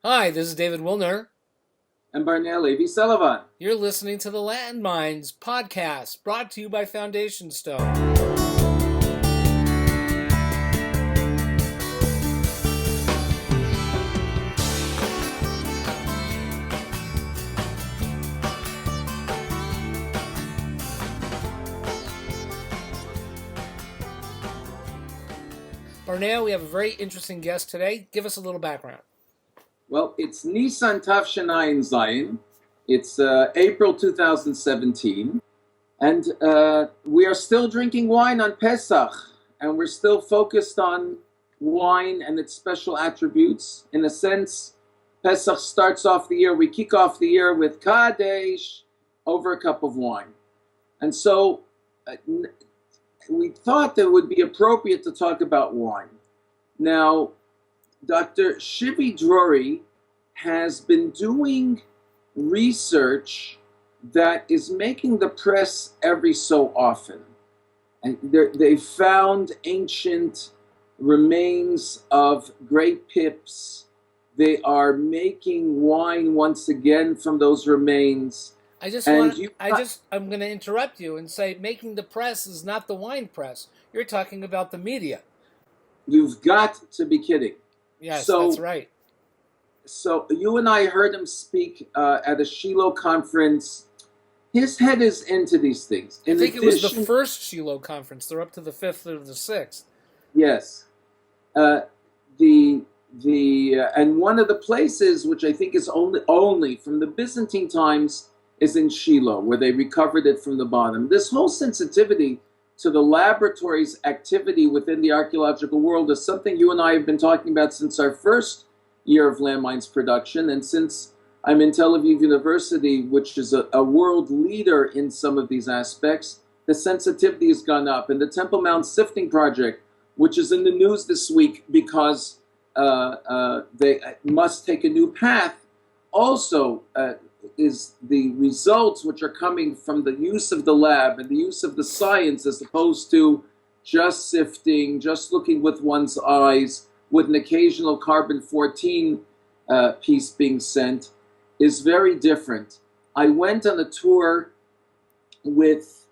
Hi, this is David Wilner. And Barnell Levy Sullivan. You're listening to the LandMinds podcast, brought to you by Foundation Stone. Barnell, we have a very interesting guest today. Give us a little background. Well, it's Nisan Tafshanayin Zayin. It's April 2017. And we are still drinking wine on Pesach. And we're still focused on wine and its special attributes. In a sense, Pesach starts off the year, we kick off the year with Kadesh over a cup of wine. And so we thought that it would be appropriate to talk about wine. Now, Dr. Shivi Drori has been doing research that is making the press every so often. And they found ancient remains of grape pips. They are making wine once again from those remains. I'm going to interrupt you and say making the press is not the wine press. You're talking about the media. You've got to be kidding. Yes, that's right. So you and I heard him speak at a Shiloh conference. His head is into these things. I think it was the first Shiloh conference. They're up to the 5th or the 6th. Yes. And one of the places which I think is only from the Byzantine times is in Shiloh, where they recovered it from the bottom. This whole sensitivity to the laboratory's activity within the archaeological world is something you and I have been talking about since our first year of LandMinds production, and since I'm in Tel Aviv University, which is a world leader in some of these aspects, the sensitivity has gone up. And the Temple Mount Sifting Project, which is in the news this week because they must take a new path, also is the results which are coming from the use of the lab and the use of the science as opposed to just sifting, just looking with one's eyes, with an occasional carbon-14 piece being sent, is very different. I went on a tour with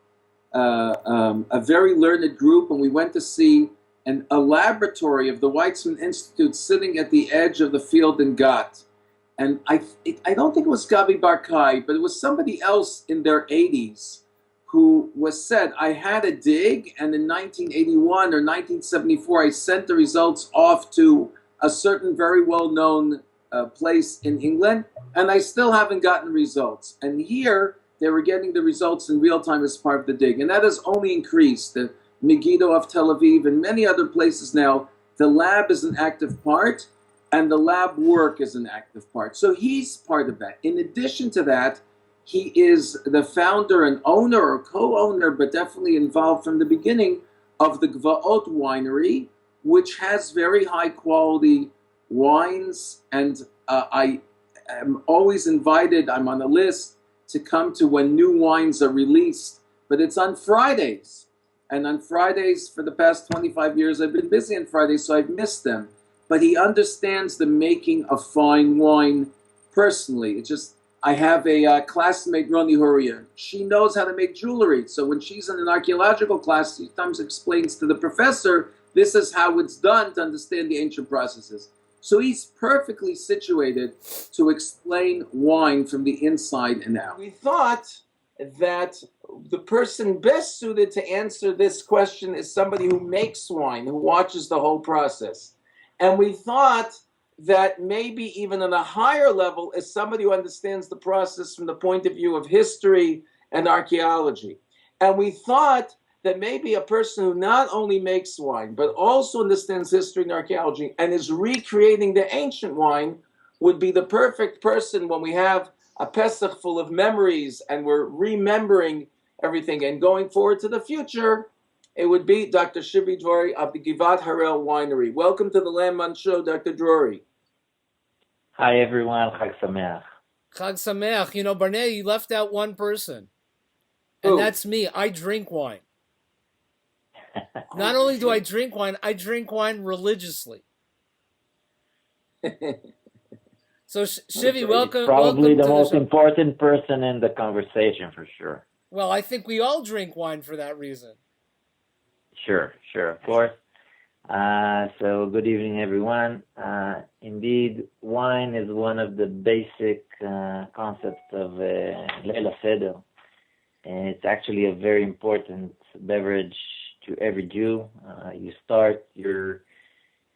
a very learned group, and we went to see a laboratory of the Weizmann Institute sitting at the edge of the field in Gat. And I don't think it was Gabi Barkai, but it was somebody else in their 80s who said, I had a dig, and in 1981 or 1974, I sent the results off to a certain very well-known place in England, and I still haven't gotten results. And here, they were getting the results in real time as part of the dig. And that has only increased. The Megiddo of Tel Aviv and many other places now, the lab is an active part, and the lab work is an active part. So he's part of that. In addition to that, he is the founder and owner or co-owner, but definitely involved from the beginning, of the Gvaot winery, which has very high quality wines. And I am always invited, I'm on a list, to come to when new wines are released. But it's on Fridays. And on Fridays, for the past 25 years, I've been busy on Fridays, so I've missed them. But he understands the making of fine wine personally. It's just, I have a classmate, Roni Huria. She knows how to make jewelry. So when she's in an archaeological class, she sometimes explains to the professor, this is how it's done to understand the ancient processes. So he's perfectly situated to explain wine from the inside and out. We thought that the person best suited to answer this question is somebody who makes wine, who watches the whole process. And we thought that maybe even on a higher level is somebody who understands the process from the point of view of history and archaeology. And we thought that maybe a person who not only makes wine, but also understands history and archaeology and is recreating the ancient wine would be the perfect person when we have a Pesach full of memories and we're remembering everything and going forward to the future. It would be Dr. Shivi Drori of the Givat Harel Winery. Welcome to the LandMinds Show, Dr. Drori. Hi, everyone. Chag Sameach. Chag Sameach. You know, Barney, you left out one person. And that's me. I drink wine. Not only do I drink wine religiously. So Shivi, It's welcome, probably welcome the to the most show. important person in the conversation for sure. Well, I think we all drink wine for that reason. Sure, of course. So good evening, everyone. Indeed, wine is one of the basic concepts of Leila Seder, and it's actually a very important beverage to every Jew. You start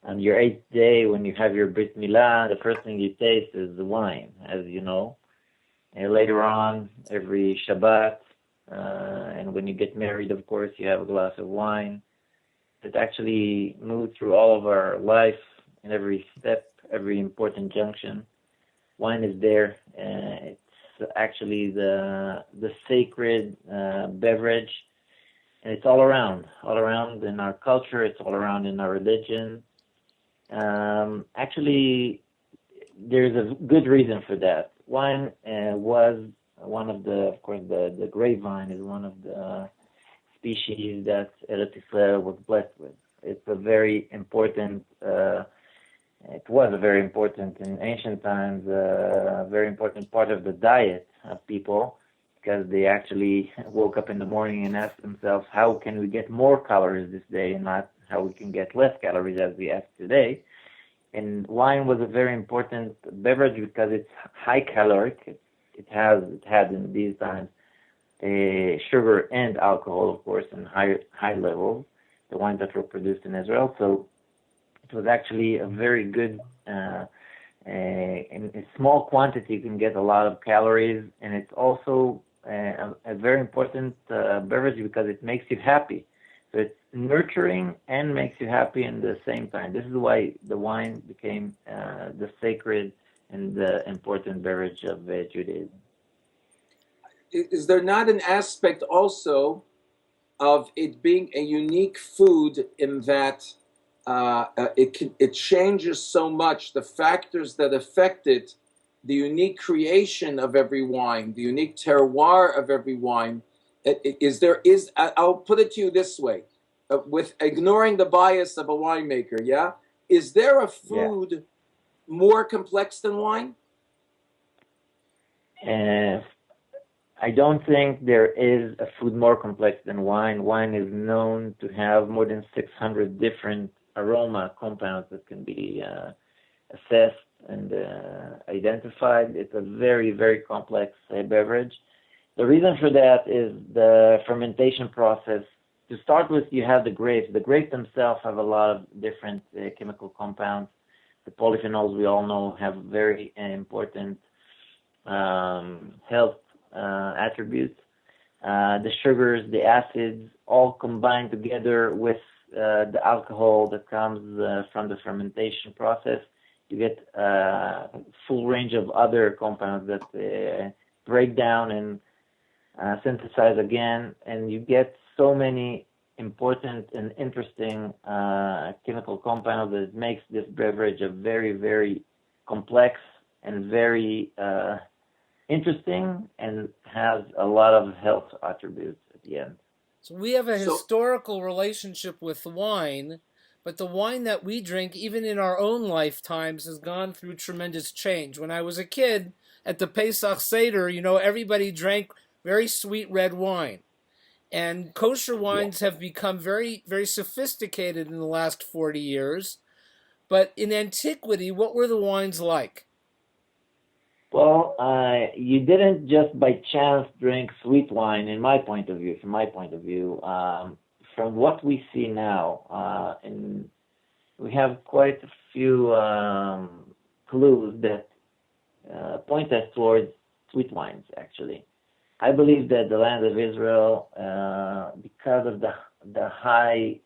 on your eighth day when you have your Brit Milah, the first thing you taste is the wine, as you know. And later on, every Shabbat, and when you get married, of course, you have a glass of wine. It actually moves through all of our life in every step, every important junction. Wine is there. It's actually the sacred beverage, and it's all around in our culture. It's all around in our religion. Actually, there's a good reason for that. Wine was one of of course, the grapevine is one of the species that Eretz Israel was blessed with. It's a very important, it was a very important in ancient times, a very important part of the diet of people, because they actually woke up in the morning and asked themselves, how can we get more calories this day and not how we can get less calories as we ask today. And wine was a very important beverage because it's high caloric. It had in these times sugar and alcohol, of course, in high levels, the wines that were produced in Israel. So it was actually a very good, in a small quantity you can get a lot of calories, and it's also a very important beverage because it makes you happy. So it's nurturing and makes you happy in the same time. This is why the wine became the sacred and the important beverage of Judaism. Is there not an aspect also of it being a unique food in that it changes so much, the factors that affect it, the unique creation of every wine, the unique terroir of every wine? I'll put it to you this way, with ignoring the bias of a winemaker, yeah? Is there a food more complex than wine? I don't think there is a food more complex than wine. Wine is known to have more than 600 different aroma compounds that can be assessed and identified. It's a very, very complex beverage. The reason for that is the fermentation process. To start with, you have the grapes. The grapes themselves have a lot of different chemical compounds. The polyphenols, we all know, have very important health attributes. The sugars, the acids, all combined together with the alcohol that comes from the fermentation process. You get a full range of other compounds that break down and synthesize again, and you get so many important and interesting chemical compounds that makes this beverage a very, very complex and very interesting, and has a lot of health attributes at the end. So we have a historical relationship with wine, but the wine that we drink, even in our own lifetimes, has gone through tremendous change. When I was a kid, at the Pesach Seder, everybody drank very sweet red wine. And kosher wines have become very, very sophisticated in the last 40 years. But in antiquity, what were the wines like? Well, you didn't just by chance drink sweet wine, from my point of view. From what we see now, and we have quite a few clues that point us towards sweet wines, actually. I believe that the land of Israel, because of the high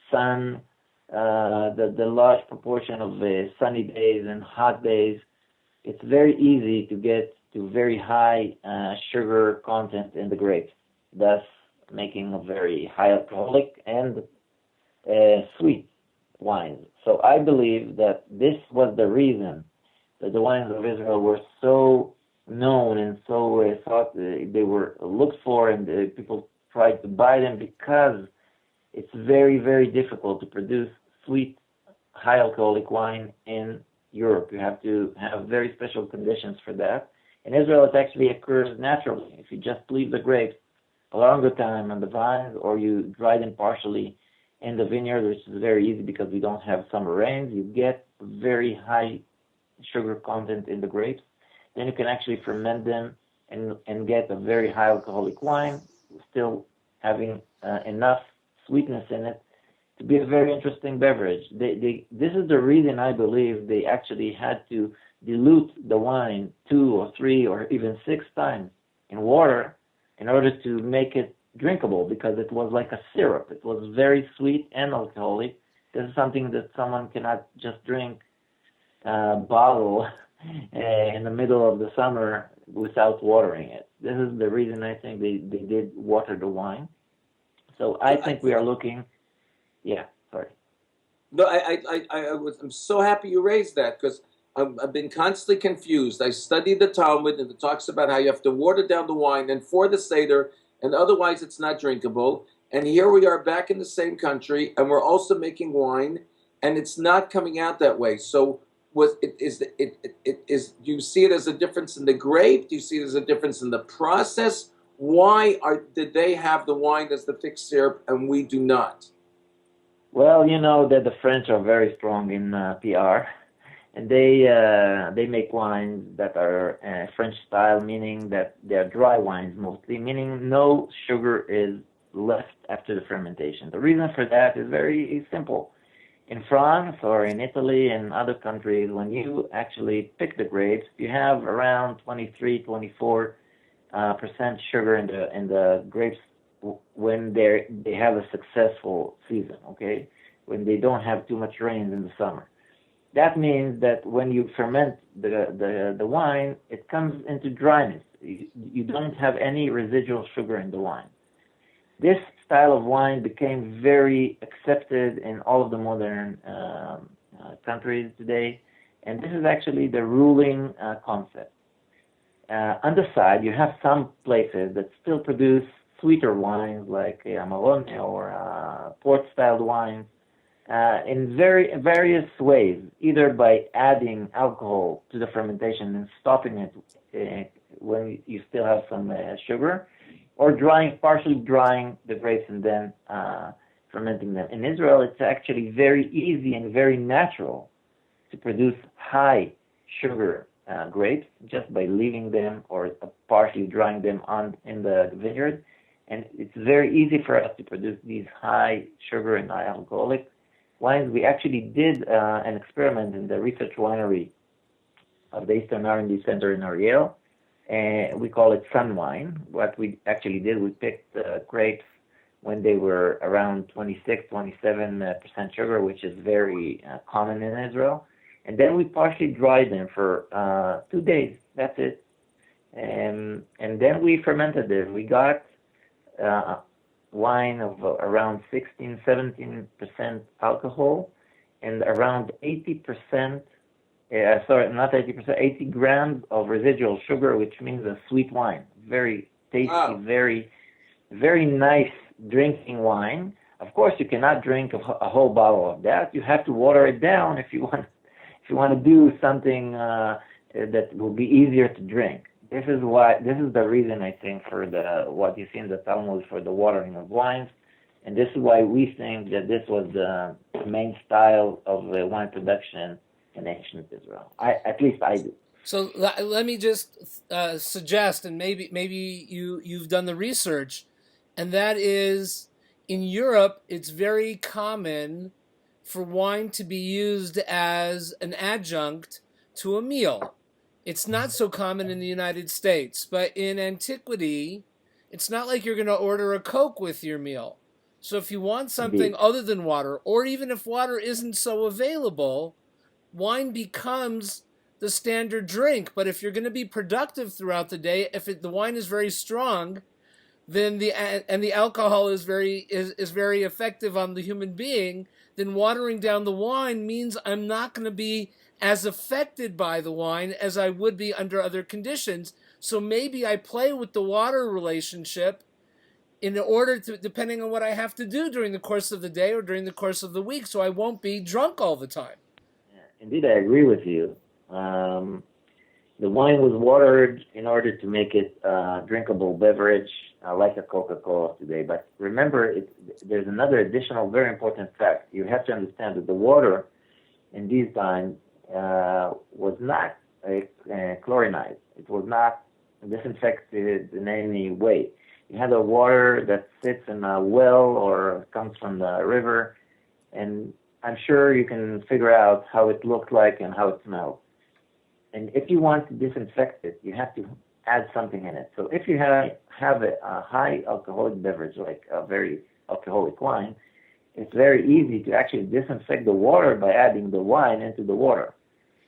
sun, the large proportion of sunny days and hot days, it's very easy to get to very high sugar content in the grapes, thus making a very high alcoholic and sweet wines. So I believe that this was the reason that the wines of Israel were so known and so thought they were looked for, and people tried to buy them, because it's very, very difficult to produce sweet, high alcoholic wine in Europe. You have to have very special conditions for that. In Israel, it actually occurs naturally. If you just leave the grapes a longer time on the vines, or you dry them partially in the vineyard, which is very easy because we don't have summer rains, you get very high sugar content in the grapes. Then you can actually ferment them and get a very high alcoholic wine, still having enough sweetness in it to be a very interesting beverage. This is the reason I believe they actually had to dilute the wine 2 or 3 or even 6 times in water in order to make it drinkable, because it was like a syrup. It was very sweet and alcoholic. This is something that someone cannot just drink bottle in the middle of the summer without watering it. This is the reason I think they did water the wine. So I think we are looking. Yeah, sorry. No, I'm so happy you raised that, because I've been constantly confused. I studied the Talmud, and it talks about how you have to water down the wine and for the Seder, and otherwise it's not drinkable. And here we are back in the same country, and we're also making wine, and it's not coming out that way. So do you see it as a difference in the grape? Do you see it as a difference in the process? Why did they have the wine as the fixed syrup and we do not? Well, you know that the French are very strong in PR, and they make wines that are French style, meaning that they're dry wines mostly, meaning no sugar is left after the fermentation. The reason for that is very simple. In France or in Italy and other countries, when you actually pick the grapes, you have around 23-24% sugar in the grapes when they have a successful season, okay? When they don't have too much rain in the summer. That means that when you ferment the wine, it comes into dryness. You don't have any residual sugar in the wine. This style of wine became very accepted in all of the modern countries today, and this is actually the ruling concept. On the side, you have some places that still produce sweeter wines like Amarone or port-styled wines in various ways, either by adding alcohol to the fermentation and stopping it when you still have some sugar, or partially drying the grapes and then fermenting them. In Israel, it's actually very easy and very natural to produce high sugar grapes just by leaving them or partially drying them in the vineyard. And it's very easy for us to produce these high sugar and high alcoholic wines. We actually did an experiment in the research winery of the Eastern R&D Center in Ariel. We call it sun wine. What we actually did, we picked grapes when they were around 26-27% sugar, which is very common in Israel. And then we partially dried them for 2 days. That's it. And then we fermented it. We got wine of around 16-17% alcohol and around 80%, not 80%, 80 grams of residual sugar, which means a sweet wine. Very tasty, wow. Very, very nice drinking wine. Of course, you cannot drink a whole bottle of that. You have to water it down if you want to do something that will be easier to drink. This is the reason, I think, for what you see in the Talmud for the watering of wines, and this is why we think that this was the main style of wine production in ancient Israel. At least I do. So let me just suggest, and maybe you've done the research, and that is, in Europe, it's very common for wine to be used as an adjunct to a meal. It's not so common in the United States, but in antiquity, it's not like you're going to order a Coke with your meal. So if you want something other than water, or even if water isn't so available, wine becomes the standard drink. But if you're going to be productive throughout the day, if the wine is very strong, then the alcohol is very effective on the human being, then watering down the wine means I'm not going to be as affected by the wine as I would be under other conditions. So maybe I play with the water relationship in order to, depending on what I have to do during the course of the day or during the course of the week, so I won't be drunk all the time. indeed, I agree with you. The wine was watered in order to make it a drinkable beverage, like a Coca-Cola today. But remember, there's another additional very important fact. You have to understand that the water in these times was not chlorinized. It was not disinfected in any way. You had a water that sits in a well or comes from the river, and I'm sure you can figure out how it looked like and how it smelled. And if you want to disinfect it, you have to add something in it. So if you have a high alcoholic beverage, like a very alcoholic wine, it's very easy to actually disinfect the water by adding the wine into the water.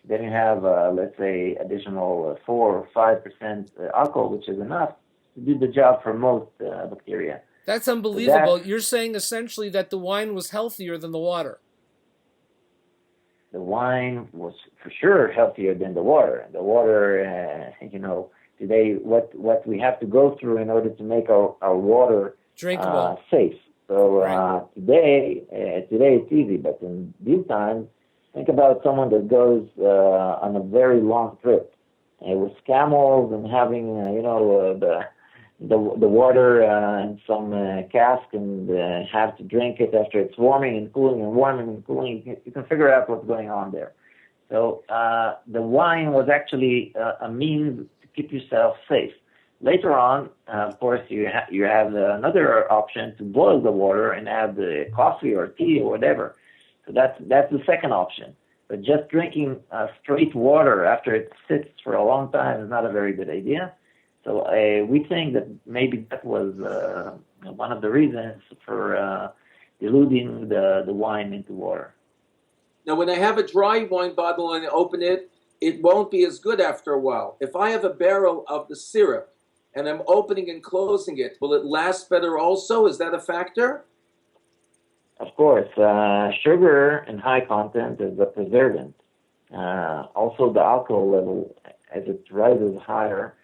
Then you have, let's say, additional 4 or 5% alcohol, which is enough to do the job for most bacteria. That's unbelievable. You're saying essentially that the wine was healthier than the water. The wine was for sure healthier than the water. The water, today what we have to go through in order to make our water drinkable, safe. So right. Today it's easy, but in these times, think about someone that goes on a very long trip with camels and having the water in some cask and have to drink it after it's warming and cooling and warming and cooling. You can figure out what's going on there. So the wine was actually a means to keep yourself safe. Later on, of course, you have another option to boil the water and add the coffee or tea or whatever. So that's the second option. But just drinking straight water after it sits for a long time is not a very good idea. So we think that maybe that was one of the reasons for diluting the wine into water. Now, when I have a dry wine bottle and I open it, it won't be as good after a while. If I have a barrel of the syrup and I'm opening and closing it, will it last better also? Is that a factor? Of course. Sugar in high content is a preservative. Also, the alcohol level, as it rises higher,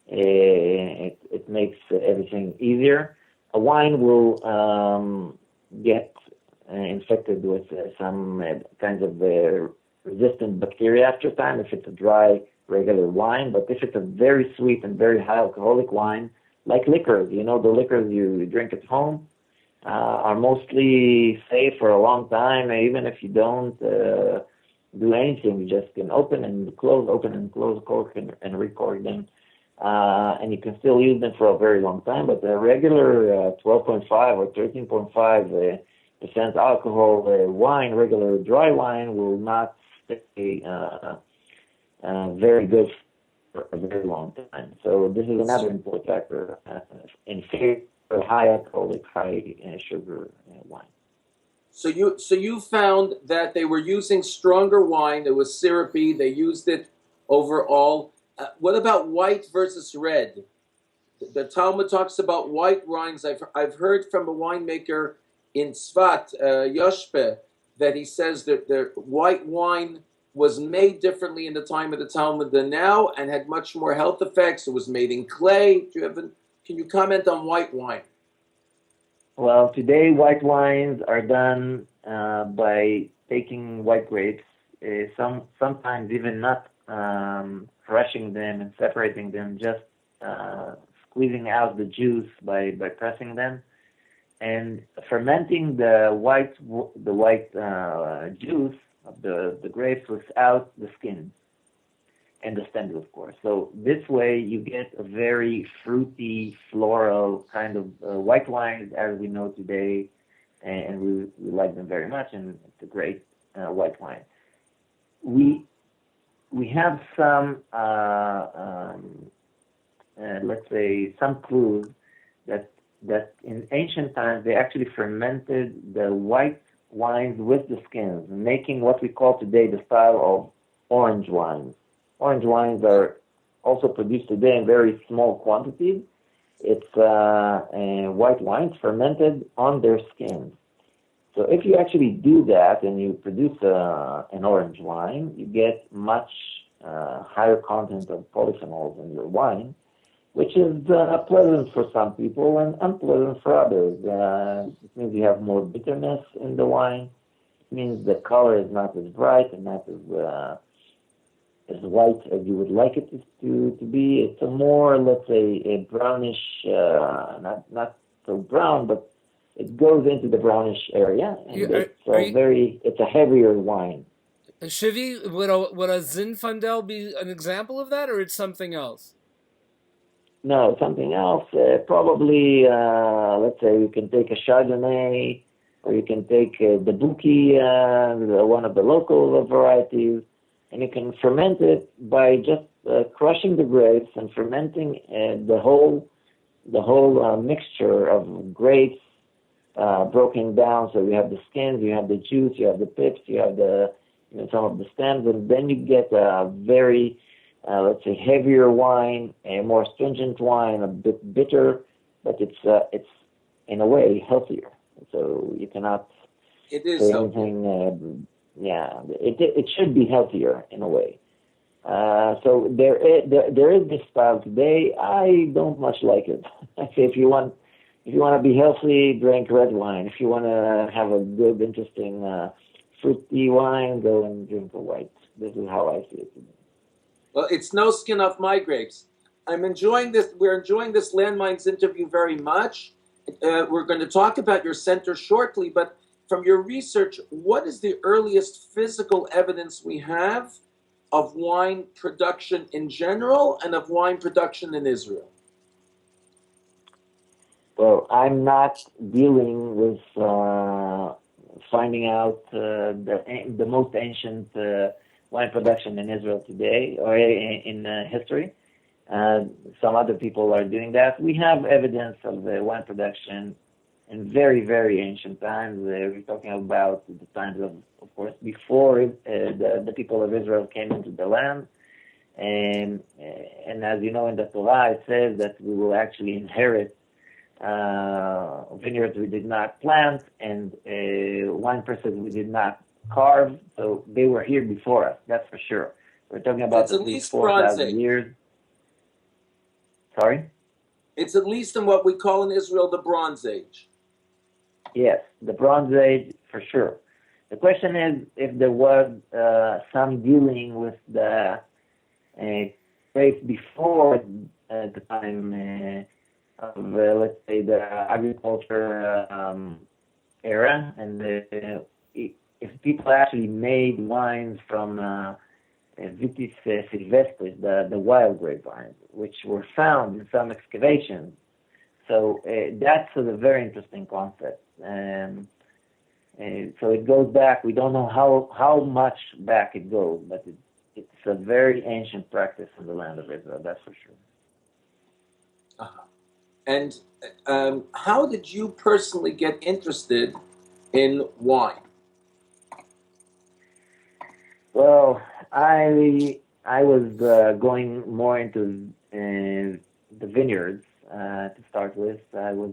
it makes everything easier. A wine will get infected with some kinds of resistant bacteria after time if it's a dry, regular wine. But if it's a very sweet and very high alcoholic wine, like liquors, the liquors you drink at home, are mostly safe for a long time. Even if you don't do anything, you just can open and close cork and recork them. And you can still use them for a very long time, but the regular 12.5 or 13.5% alcohol wine, regular dry wine, will not stay very good for a very long time. So this is another important factor in favor of high alcoholic, high sugar wine. So you found that they were using stronger wine. It was syrupy. They used it overall. What about white versus red? The Talmud talks about white wines. I've heard from a winemaker in Tzfat, Yoshpe, that he says that the white wine was made differently in the time of the Talmud than now and had much more health effects. It was made in clay. Can you comment on white wine? Well, today white wines are done by taking white grapes, sometimes even not crushing them and separating them, just squeezing out the juice by pressing them, and fermenting the white juice of the grapes without the skin and the stems, of course. So this way you get a very fruity, floral kind of white wines as we know today, and we like them very much, and it's a great white wine. We have some, let's say, some clues that in ancient times they actually fermented the white wines with the skins, making what we call today the style of orange wines. Orange wines are also produced today in very small quantities. It's white wines fermented on their skins. So if you actually do that and you produce an orange wine, you get much higher content of polyphenols in your wine, which is pleasant for some people and unpleasant for others. It means you have more bitterness in the wine. means the color is not as bright and not as white as you would like it to be. It's a more, let's say, a brownish, not so brown, but it goes into the brownish area, and it's a heavier wine. Shivi, would a Zinfandel be an example of that, or it's something else? No, something else. Probably, let's say you can take a Chardonnay, or you can take the Buki, one of the local varieties, and you can ferment it by just crushing the grapes and fermenting the whole mixture of grapes broken down. So you have the skins, you have the juice, you have the pips, you have some of the stems, and then you get a very, let's say, heavier wine, a more stringent wine, a bit bitter, but it's in a way healthier. So you cannot say anything. It should be healthier in a way. So there is this style today. I don't much like it. I say if you want to be healthy, drink red wine. If you want to have a good, interesting fruity wine, go and drink a white. This is how I see it today. Well, it's no skin off my grapes. I'm enjoying this. We're enjoying this LandMinds interview very much. We're going to talk about your center shortly, but from your research, what is the earliest physical evidence we have of wine production in general and of wine production in Israel? Well, I'm not dealing with finding out the most ancient wine production in Israel today or in history. Some other people are doing that. We have evidence of the wine production in very, very ancient times. We're talking about the times of course, before the people of Israel came into the land. And as you know, in the Torah, it says that we will actually inherit vineyards we did not plant and wine presses we did not carve. So they were here before us, that's for sure. We're talking about at least 4,000 years. Sorry? It's at least in what we call in Israel the Bronze Age. Yes, the Bronze Age for sure. The question is if there was some dealing with the grapes before the time of, let's say, the agriculture era, and if people actually made wines from Vitis sylvestris, the wild grapevines, which were found in some excavations. So that's a very interesting concept. So it goes back. We don't know how much back it goes, but it's a very ancient practice in the land of Israel, that's for sure. Uh-huh. And how did you personally get interested in wine? Well, I was going more into the vineyards to start with. I was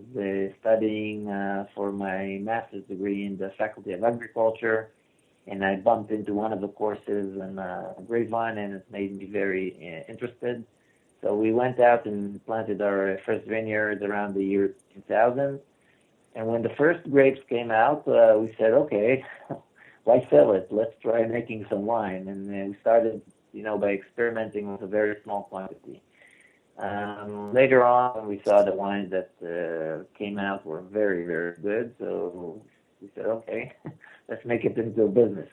studying for my master's degree in the Faculty of Agriculture, and I bumped into one of the courses in grapevine, and it made me very interested. So we went out and planted our first vineyards around the year 2000. And when the first grapes came out, we said, okay, why sell it? Let's try making some wine. And we started, by experimenting with a very small quantity. Later on, we saw the wines that came out were very, very good. So we said, okay, let's make it into a business.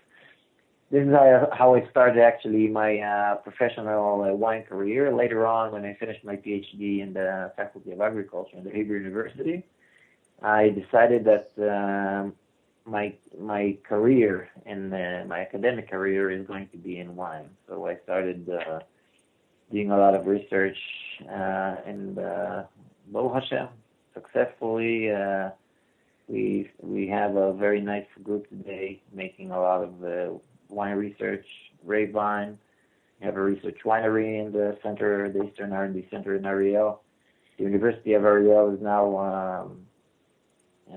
This is how I started actually my professional wine career. Later on, when I finished my PhD in the Faculty of Agriculture in the Hebrew University, I decided that my career and my academic career is going to be in wine. So I started doing a lot of research, and Baruch Hashem, successfully. We have a very nice group today making a lot of wine research, grapevine. We have a research winery in the center, the Eastern R&D Center in Ariel. The University of Ariel is now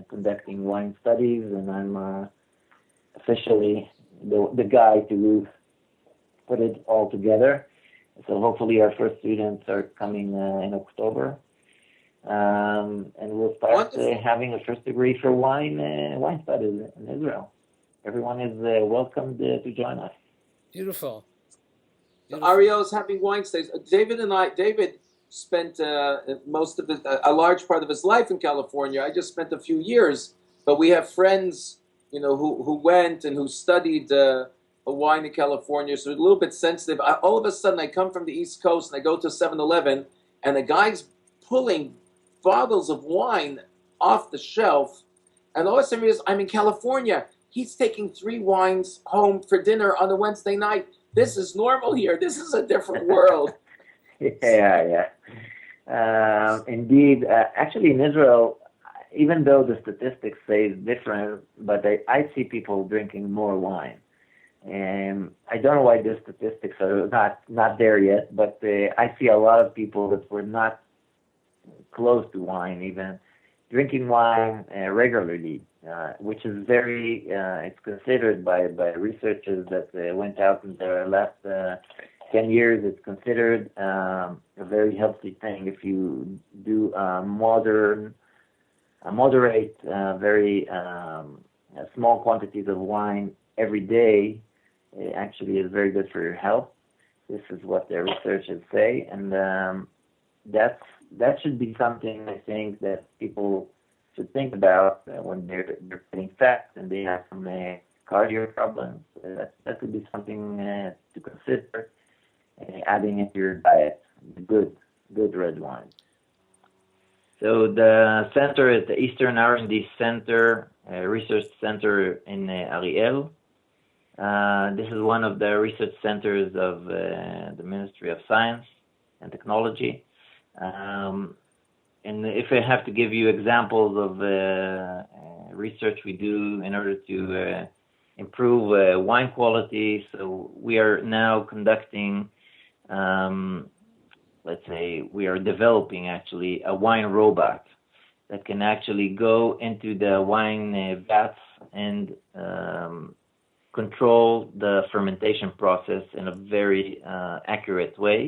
conducting wine studies, and I'm officially the guy to put it all together. So hopefully our first students are coming in October. And we'll start having a first degree for wine studies in Israel. everyone is welcomed to join us. Beautiful. Ariel is having wine stays. David spent most of a large part of his life in California. I just spent a few years, but we have friends, who went and who studied a wine in California, so a little bit sensitive. All of a sudden, I come from the East Coast and I go to 7-Eleven, and the guy's pulling bottles of wine off the shelf, and all of a sudden I'm in California. He's taking 3 wines home for dinner on a Wednesday night. This is normal here. This is a different world. Yeah. Indeed. Actually, in Israel, even though the statistics say it's different, but I see people drinking more wine. And I don't know why the statistics are not there yet, but I see a lot of people that were not close to wine, even drinking wine regularly, which is very, it's considered by researchers that went out in the last 10 years, it's considered a very healthy thing. If you do moderate, very small quantities of wine every day, it actually is very good for your health. This is what the researchers say, and that should be something I think that people should think about when they're getting fat and they have some cardio problems. That could be something to consider adding into your diet. Good red wine. So the center is the Eastern R&D Center, Research Center in Ariel. This is one of the research centers of the Ministry of Science and Technology. And if I have to give you examples of research we do in order to improve wine quality, so we are now conducting, let's say, we are developing actually a wine robot that can actually go into the wine vats and control the fermentation process in a very accurate way.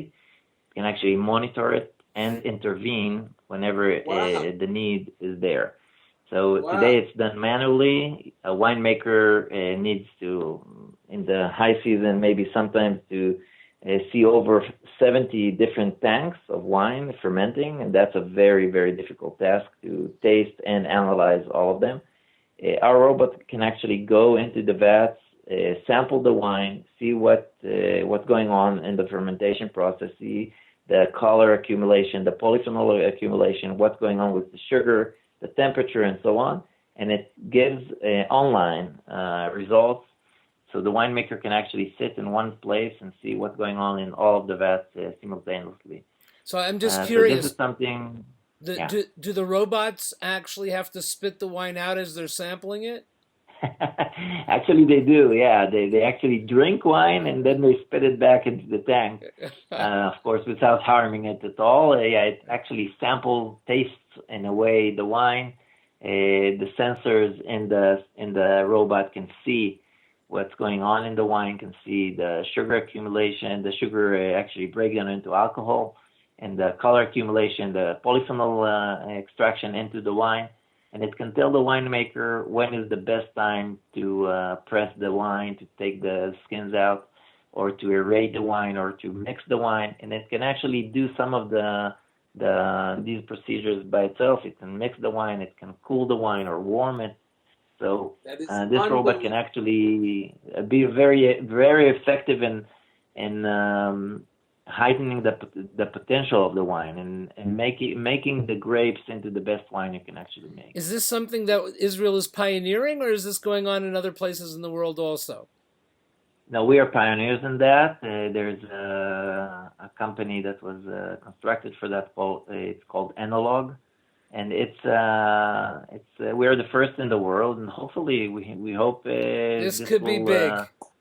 You can actually monitor it and intervene whenever the need is there. So today it's done manually. A winemaker needs to, in the high season, maybe sometimes to see over 70 different tanks of wine fermenting, and that's a very, very difficult task to taste and analyze all of them. Our robot can actually go into the vats, sample the wine, see what's going on in the fermentation process, see the color accumulation, the polyphenol accumulation, what's going on with the sugar, the temperature, and so on. And it gives online results, so the winemaker can actually sit in one place and see what's going on in all of the vats simultaneously. So I'm just curious. So this is something. Do the robots actually have to spit the wine out as they're sampling it? Actually, they do. Yeah, they actually drink wine and then they spit it back into the tank. Of course, without harming it at all. It actually tastes in a way the wine. The sensors in the robot can see what's going on in the wine, can see the sugar accumulation, the sugar actually break down into alcohol, and the color accumulation, the polyphenol extraction into the wine. And it can tell the winemaker when is the best time to press the wine, to take the skins out, or to aerate the wine, or to mix the wine. And it can actually do some of these procedures by itself. It can mix the wine, it can cool the wine or warm it. So this robot can actually be very, very effective in heightening the potential of the wine and making the grapes into the best wine you can actually make. Is this something that Israel is pioneering, or is this going on in other places in the world also? No, we are pioneers in that. There's a company that was constructed for that. It's called Analog, and we are the first in the world, and hopefully we hope this could be big.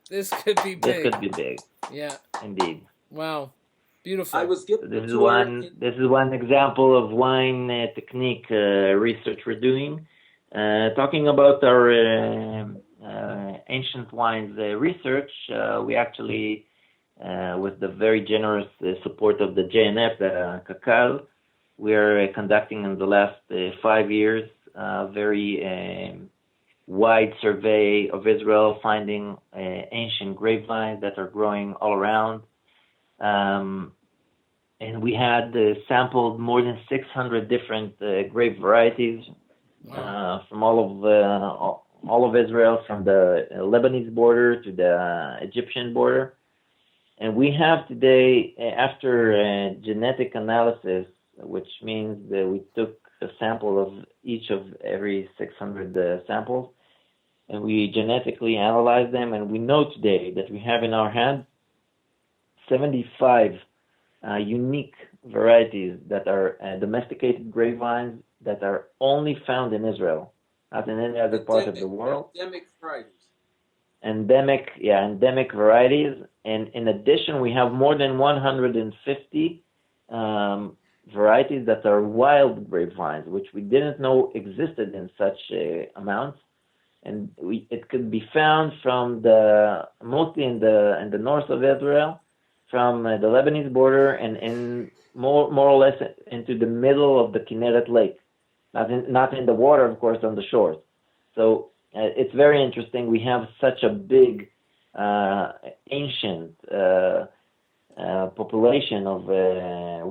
This could be big. This could be big. Yeah. Indeed. Wow. Beautiful. This is one example of wine technique research we're doing. Talking about our ancient wines research, we actually, with the very generous support of the JNF, Kakal, we are conducting in the last 5 years very wide survey of Israel, finding ancient grapevines that are growing all around. And we had sampled more than 600 different grape varieties from all of Israel, from the Lebanese border to the Egyptian border. And we have today, after genetic analysis, which means that we took a sample of each of every 600 samples, and we genetically analyzed them, and we know today that we have in our hand 75 unique varieties that are domesticated grapevines that are only found in Israel, not in any other part of the world. Endemic varieties. Endemic varieties. And in addition, we have more than 150 varieties that are wild grapevines, which we didn't know existed in such amounts. And it could be found from mostly in the north of Israel, from the Lebanese border, and in more or less into the middle of the Kinneret Lake, not in the water, of course, on the shores. So it's very interesting. We have such a big ancient population of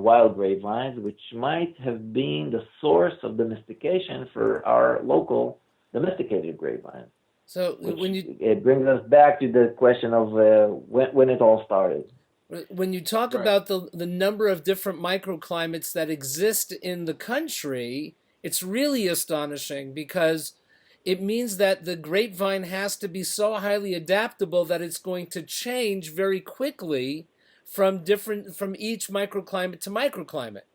wild grapevines, which might have been the source of domestication for our local domesticated grapevines. So it brings us back to the question of when it all started. When you talk about the number of different microclimates that exist in the country, it's really astonishing, because it means that the grapevine has to be so highly adaptable that it's going to change very quickly from each microclimate to microclimate.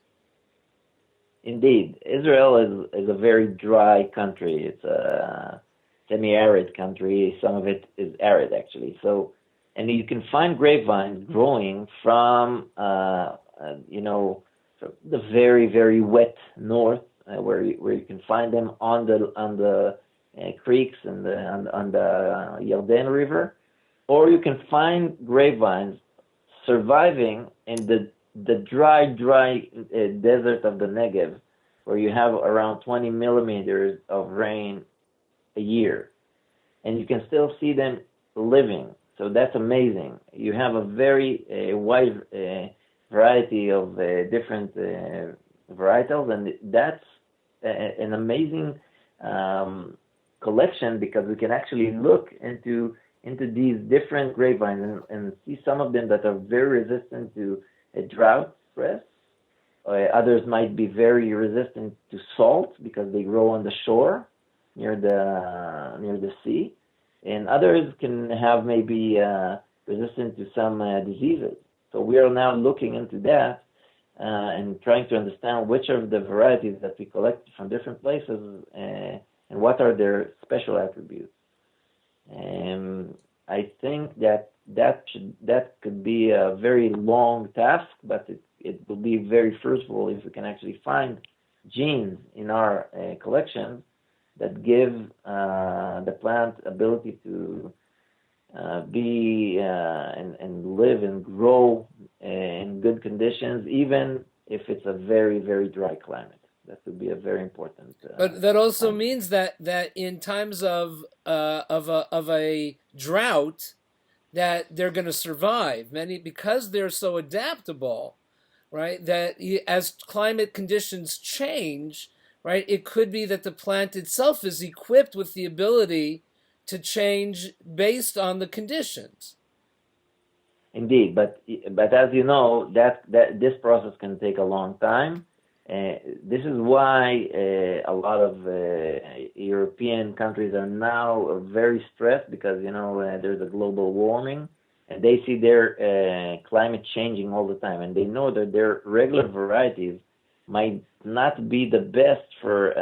Indeed, Israel is a very dry country. It's a semi-arid country. Some of it is arid, actually. So, and you can find grapevines growing from the very, very wet north, where you can find them on the creeks and on the Yarden River, or you can find grapevines surviving in the dry desert of the Negev, where you have around 20 millimeters of rain a year, and you can still see them living. So that's amazing. You have a very wide variety of different varietals, and that's an amazing collection, because we can actually look into these different grapevines and see some of them that are very resistant to drought stress. Others might be very resistant to salt because they grow on the shore near the sea, and others can have maybe resistant to some diseases. So we are now looking into that and trying to understand which of the varieties that we collect from different places and what are their special attributes. And I think that could be a very long task, but it will be very fruitful if we can actually find genes in our collections that give the plant ability to be and live and grow in good conditions, even if it's a very, very dry climate. That would be a very important. But that also means that in times of a drought, that they're going to survive. Because they're so adaptable, right? That as climate conditions change, right, it could be that the plant itself is equipped with the ability to change based on the conditions. Indeed, but as you know, that this process can take a long time. This is why a lot of European countries are now very stressed, because there's a global warming, and they see their climate changing all the time, and they know that their regular varieties might not be the best for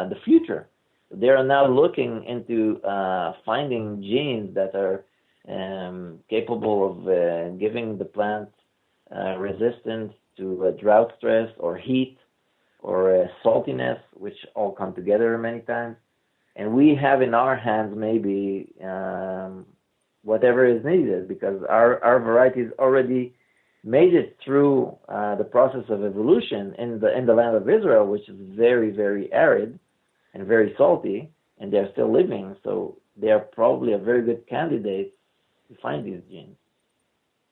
the future. They are now looking into finding genes that are capable of giving the plant resistance to drought stress or heat or saltiness, which all come together many times. And we have in our hands maybe whatever is needed, because our varieties already made it through the process of evolution in the land of Israel, which is very, very arid and very salty, and they're still living, so they are probably a very good candidate to find these genes.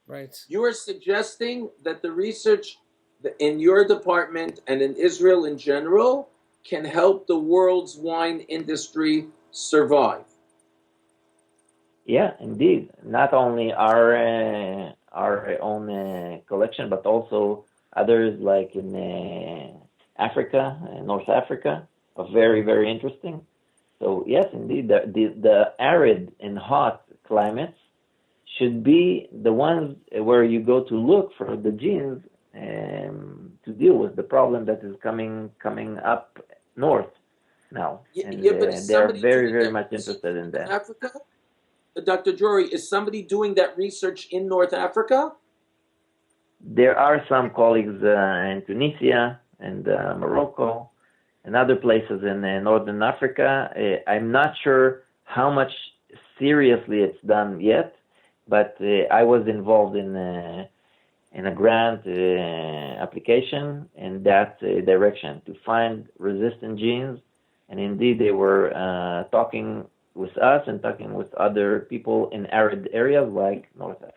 Right. You are suggesting that the research in your department and in Israel in general can help the world's wine industry survive. Yeah, indeed. Not only our own collection, but also others like in Africa, North Africa, are very, very interesting. So yes, indeed, the arid and hot climates should be the ones where you go to look for the genes to deal with the problem that is coming up north now, and but they're very, very much interested in that. Africa? Dr. Drori, is somebody doing that research in North Africa? There are some colleagues in Tunisia and Morocco and other places in Northern Africa. I'm not sure how much seriously it's done yet, but I was involved in a grant application in that direction to find resistant genes, and indeed they were talking with us and talking with other people in arid areas like North Africa.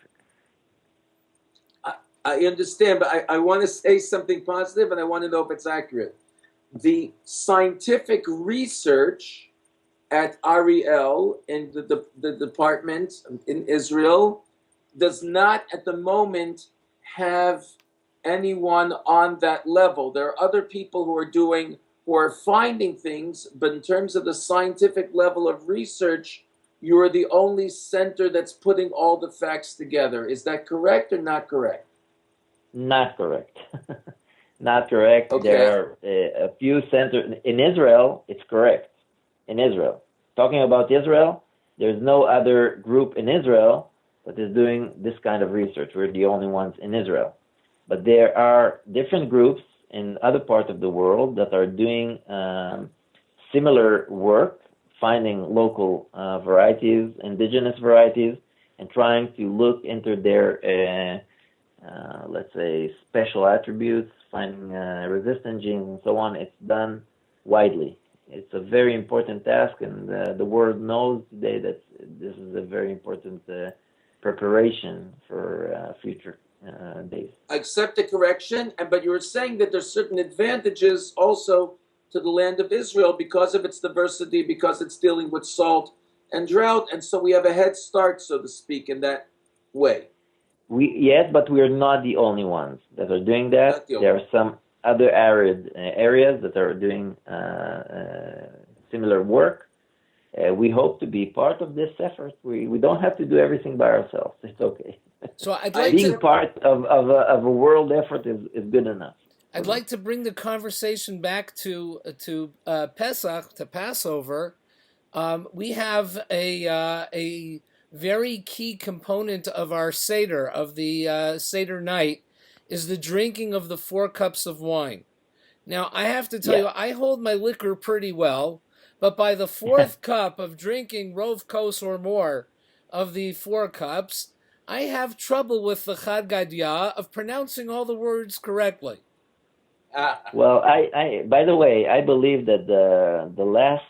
I understand, but I want to say something positive, and I want to know if it's accurate. The scientific research at Ariel in the department in Israel does not at the moment have anyone on that level. There are other people who are finding things, but in terms of the scientific level of research, you are the only center that's putting all the facts together. Is that correct or not correct? Not correct. Not correct. Okay. There are a few centers in Israel. It's correct. In Israel, talking about Israel, there's no other group in Israel that is doing this kind of research. We're the only ones in Israel. But there are different groups in other parts of the world that are doing similar work, finding local varieties, indigenous varieties, and trying to look into their, let's say, special attributes, finding resistant genes and so on. It's done widely. It's a very important task, and the world knows today that this is a very important preparation for future days. I accept the correction, but you were saying that there's certain advantages also to the land of Israel because of its diversity, because it's dealing with salt and drought, and so we have a head start, so to speak, in that way. Yes, but we are not the only ones that are doing that. There are some other arid areas that are doing similar work. We hope to be part of this effort. We don't have to do everything by ourselves. It's okay. So I'd like being part of a world effort is good enough. I'd like to bring the conversation back to Pesach, to Passover. We have a very key component of our Seder, of the Seder night, is the drinking of the 4 cups of wine. Now, I have to tell you, I hold my liquor pretty well, but by the 4th cup of drinking Rov Kos or more of the 4 cups, I have trouble with the Chad Gadya of pronouncing all the words correctly. Well, I by the way, I believe that the last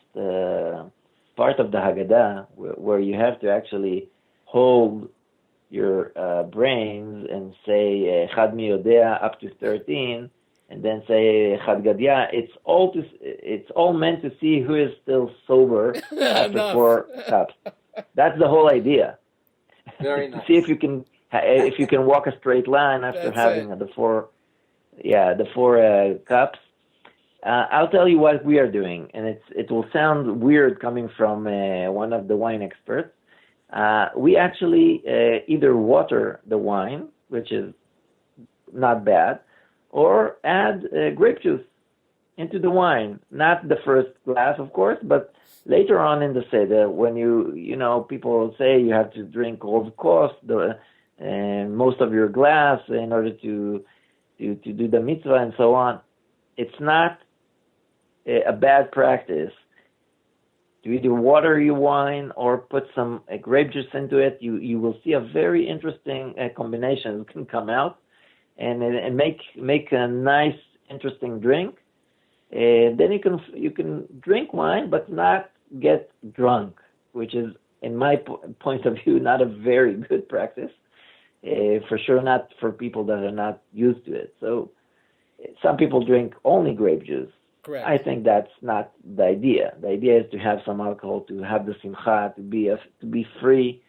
part of the Haggadah, where you have to actually hold your brains and say Chad Mi Yodea up to 13, and then say Chad Gadya, it's all meant to see who is still sober after 4 cups. That's the whole idea. Very nice. To see if you can walk a straight line after having the 4 cups. I'll tell you what we are doing, and it will sound weird coming from one of the wine experts. We actually either water the wine, which is not bad, or add grape juice into the wine. Not the first glass, of course, but later on in the Seder, when people say you have to drink Rov Kos, most of your glass in order to do the mitzvah and so on. It's not a bad practice to either water your wine or put some grape juice into it. You will see a very interesting combination that can come out and make a nice, interesting drink. Then you can drink wine, but not get drunk, which is, in my point of view, not a very good practice. For sure not for people that are not used to it. So some people drink only grape juice. Correct. I think that's not the idea. The idea is to have some alcohol, to have the simcha, to be free.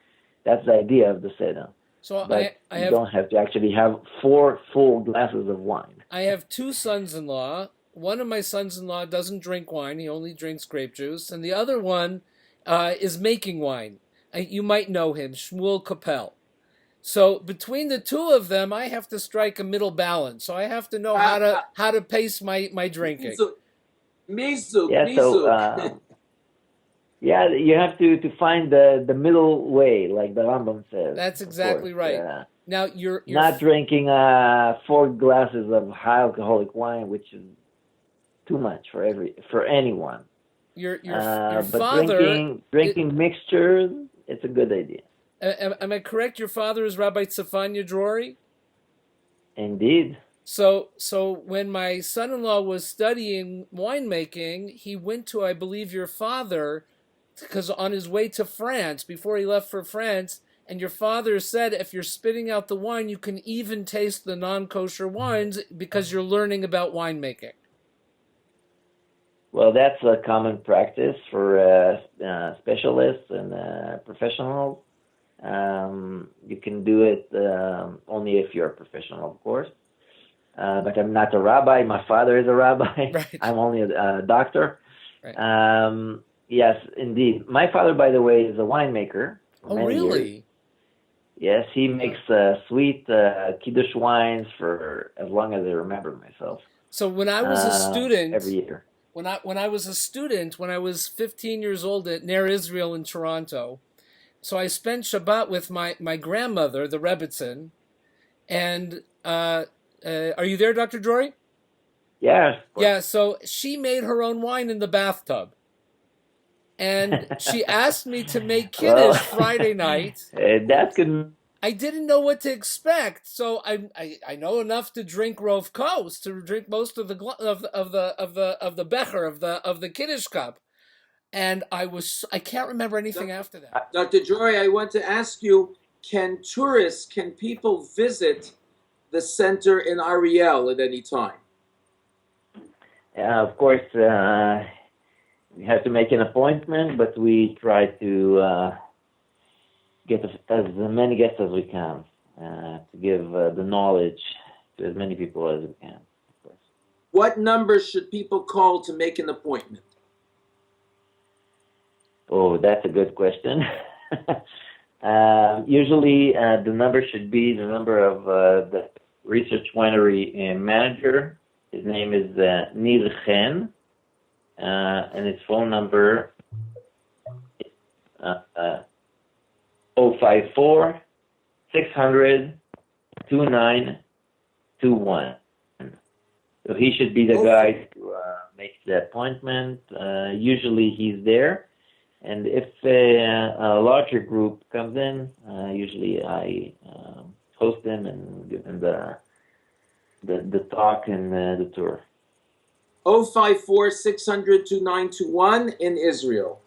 That's the idea of the seder. So but you don't have to actually have 4 full glasses of wine. I have 2 sons-in-law. One of my sons-in-law doesn't drink wine. He only drinks grape juice. And the other one is making wine. You might know him, Shmuel Capel. So between the 2 of them, I have to strike a middle balance. So I have to know how to pace my drinking. Yeah, you have to find the middle way, like the Rambam says. That's exactly right. Now you're not drinking 4 glasses of high alcoholic wine, which is too much for anyone. Your but father drinking mixtures, it's a good idea. Am I correct? Your father is Rabbi Tzefania Drori? Indeed. So when my son-in-law was studying winemaking, he went to, I believe, your father, because on his way to France, before he left for France, and your father said, if you're spitting out the wine, you can even taste the non-kosher wines because you're learning about winemaking. Well, that's a common practice for specialists and professionals. You can do it only if you're a professional, of course. But I'm not a rabbi. My father is a rabbi. Right. I'm only a doctor. Right. Yes, indeed. My father, by the way, is a winemaker. Oh, really? Years. Yes, he makes sweet Kiddush wines for as long as I remember myself. So when I was a student, every year. When I was a student, when I was 15 years old at Ner Israel in Toronto, so I spent Shabbat with my grandmother, the Rebbitzin, and are you there, Dr. Drori? Yeah. Yeah, so she made her own wine in the bathtub. And she asked me to make Kiddush Friday night. That could... I didn't know what to expect, so I know enough to drink Rov Kos, to drink most of the becher of the Kiddush cup, and I can't remember anything after that. Dr. Drori, I want to ask you: can people visit the center in Ariel at any time? Of course, you have to make an appointment, but we try to get as many guests as we can to give the knowledge to as many people as we can. Of course. What number should people call to make an appointment? Oh, that's a good question. Usually, the number should be the number of the research winery manager. His name is Nir Chen, and his phone number is 054 600 2921. So he should be the guy to make the appointment. Usually he's there. And if a larger group comes in, usually I host them and give them the talk and the tour. 054 600 2921 in Israel.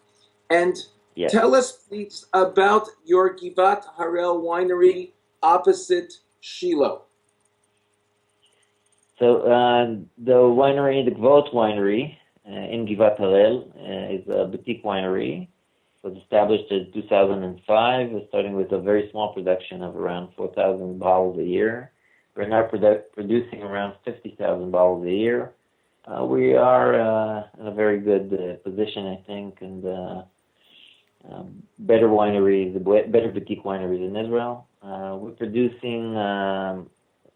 And yes. Tell us, please, about your Givat Harel winery opposite Shiloh. So the winery, the Gvot winery in Givat Harel is a boutique winery. It was established in 2005, starting with a very small production of around 4,000 bottles a year. We're now producing around 50,000 bottles a year. We are in a very good position, I think, and better wineries, better boutique wineries in Israel. We're producing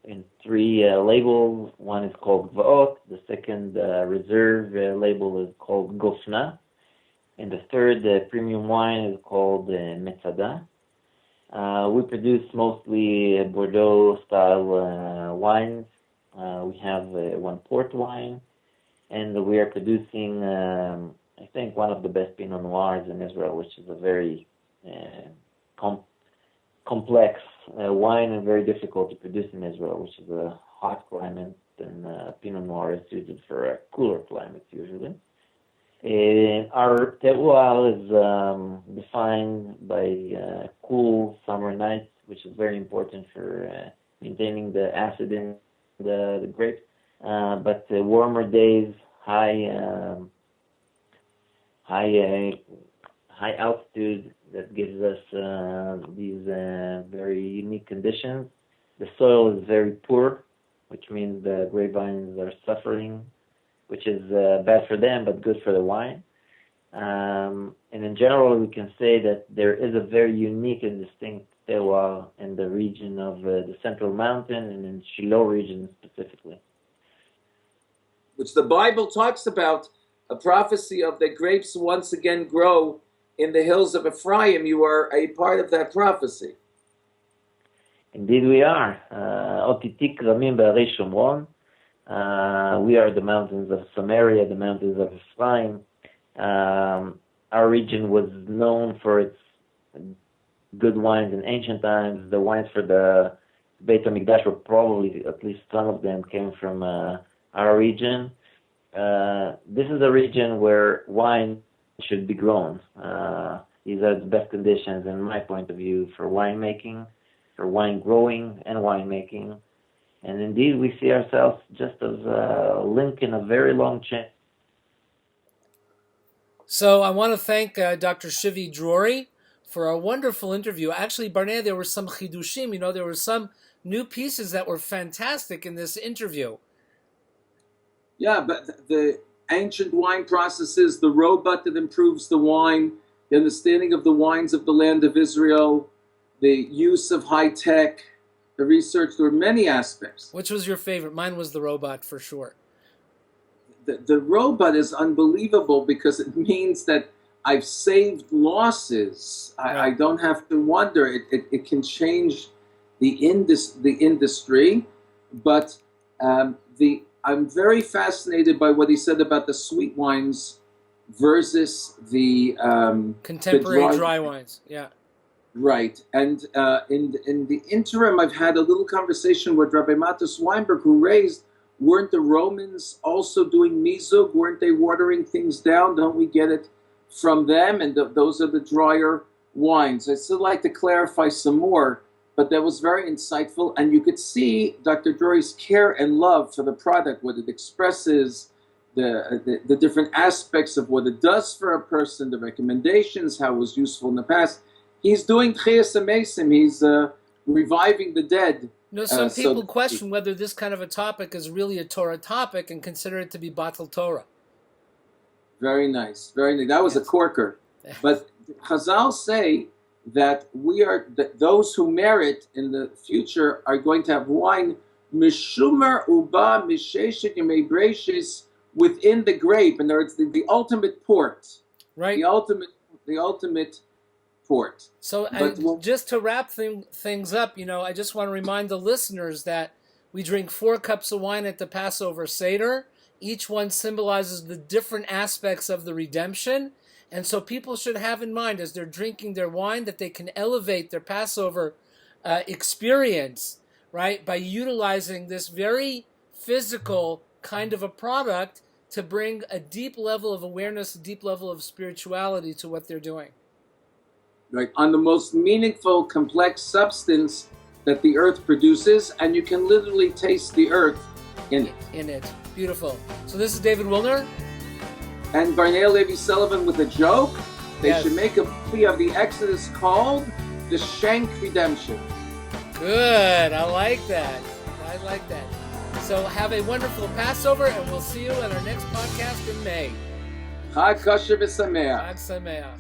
in 3 labels. One is called Gvaot, the second reserve label is called Gofna, and the third premium wine is called Metzada. We produce mostly Bordeaux-style wines. We have one port wine, and we are producing, I think, one of the best Pinot Noirs in Israel, which is a very complex wine and very difficult to produce in Israel, which is a hot climate, and Pinot Noir is suited for cooler climates usually. Our terroir is defined by cool summer nights, which is very important for maintaining the acid in the grapes. But warmer days, high altitude, that gives us these very unique conditions. The soil is very poor, which means the grapevines are suffering, which is bad for them but good for the wine. And in general, we can say that there is a very unique and distinct terroir in the region of the Central Mountain and in Shiloh region specifically. Which the Bible talks about, a prophecy of the grapes once again grow in the hills of Ephraim. You are a part of that prophecy. Indeed we are. Otitik Ramim B'Arei Shomron. We are the mountains of Samaria, the mountains of Ephraim. Our region was known for its good wines in ancient times. The wines for the Beit HaMikdash were probably, at least some of them, came from our region. This is a region where wine should be grown. These are the best conditions, in my point of view, for winemaking, for wine growing and winemaking. And indeed, we see ourselves just as a link in a very long chain. So I want to thank Dr. Shivi Drori for a wonderful interview. Actually, Barnea, there were some chidushim, there were some new pieces that were fantastic in this interview. Yeah, but the ancient wine processes, the robot that improves the wine, the understanding of the wines of the land of Israel, the use of high tech, the research, there were many aspects. Which was your favorite? Mine was the robot for sure. The robot is unbelievable because it means that I've saved losses. I don't have to wonder. It can change the industry, but I'm very fascinated by what he said about the sweet wines versus the contemporary dry wines. Yeah. Right. And in the interim, I've had a little conversation with Rabbi Matus Weinberg, who raised, weren't the Romans also doing mizug? Weren't they watering things down? Don't we get it from them? And those are the drier wines. I'd still like to clarify some more, but that was very insightful. And you could see Dr. Drori's care and love for the product, what it expresses, the different aspects of what it does for a person, the recommendations, how it was useful in the past. He's doing Tchias HaMesim. He's reviving the dead. Some people question whether this kind of a topic is really a Torah topic and consider it to be Batal Torah. Very nice. Very nice. That was a corker. But Chazal say that that those who merit in the future are going to have wine mishumer uba misheshet yemei breishis within the grape. In other words, the ultimate port. Right. The ultimate port. So just to wrap things up, I just want to remind the listeners that we drink 4 cups of wine at the Passover Seder. Each one symbolizes the different aspects of the redemption. And so people should have in mind as they're drinking their wine that they can elevate their Passover experience, right, by utilizing this very physical kind of a product to bring a deep level of awareness, a deep level of spirituality to what they're doing. Right, on the most meaningful, complex substance that the earth produces, and you can literally taste the earth in it. Beautiful. So this is David Wilner. And Barnea Levi Sullivan with a joke. They should make a movie of the Exodus called The Shank Redemption. Good. I like that. So have a wonderful Passover, and we'll see you on our next podcast in May. Chag Kosher V'Sameach. Chag Sameach.